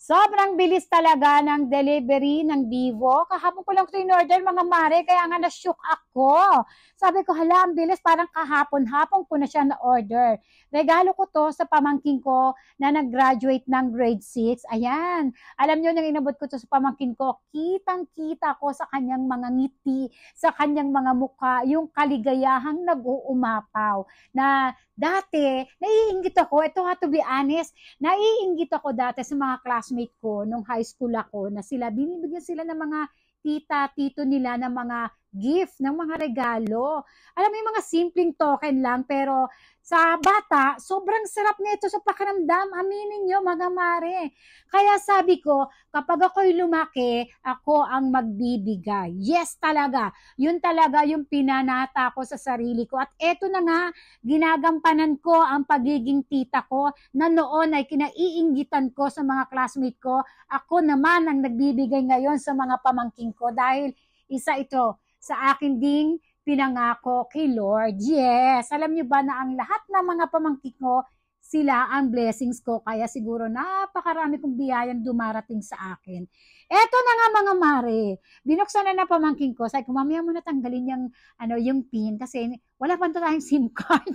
Sobrang bilis talaga ng delivery ng Vivo. Kahapon ko lang ito in-order mga mare, kaya nga na-shook ako. Sabi ko, hala, ang bilis, parang kahapon-hapon ko na siya na-order. Regalo ko to sa pamangkin ko na nag-graduate ng grade 6. Ayan, alam nyo, nang inabot ko to sa pamangkin ko, kitang-kita ko sa kanyang mga ngiti, sa kanyang mga mukha, yung kaligayahang nag-uumapaw. Na dati, naiinggit ako, ito ha, to be honest, naiinggit ako dati sa mga classmate ko nung high school ako na sila, binibigyan sila ng mga tita, tito nila ng mga gift, ng mga regalo. Alam mo yung mga simpleng token lang, pero sa bata, sobrang sarap nito sa pakiramdam. Aminin nyo, mga mare. Kaya sabi ko, kapag ako'y lumaki, ako ang magbibigay. Yes talaga. Yun talaga yung pinanata ko sa sarili ko. At eto na nga, ginagampanan ko ang pagiging tita ko na noon ay kinaiinggitan ko sa mga classmate ko. Ako naman ang nagbibigay ngayon sa mga pamangking ko dahil isa ito sa akin ding pinangako kay Lord. Yes, alam niyo ba na ang lahat ng mga pamangkin ko, sila ang blessings ko. Kaya siguro napakarami kong biyayang dumarating sa akin. Eto na nga mga mare, binuksan na pamangkin ko. Sabi ko, mamaya mo na tanggalin yung pin kasi wala pa tayong SIM card.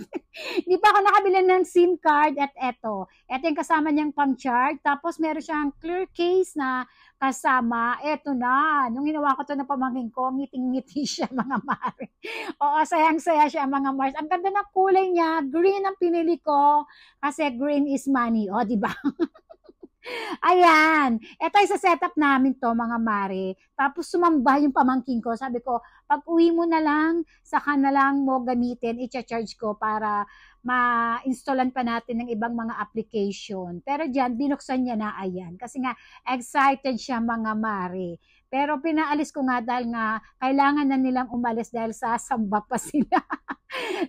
Hindi pa ako nakabili ng SIM card at eto yung kasama niyang pang-charge. Tapos meron siyang clear case na kasama. Eto na, nung hinawa ko to ng pamangkin ko, ngiting-ngiti siya mga mare. Oo, sayang-saya siya mga Mars. Ang ganda ng kulay niya, green ang pinili ko kasi green is money. O, di ba? Ayan, ito ay sa setup namin to mga mare. Tapos sumamba yung pamangkin ko. Sabi ko, pag uwi mo na lang, saka na lang mo gamitin, i-charge ko para ma-installan pa natin ng ibang mga application. Pero dyan, binuksan niya na, ayan. Kasi nga, excited siya mga mare. Pero pinaalis ko nga dahil nga kailangan na nilang umalis dahil sasamba pa sila.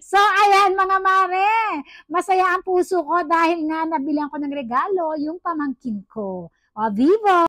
So, ayan mga mare, masaya ang puso ko dahil nga nabilang ko ng regalo yung pamangkin ko. O, Vivo!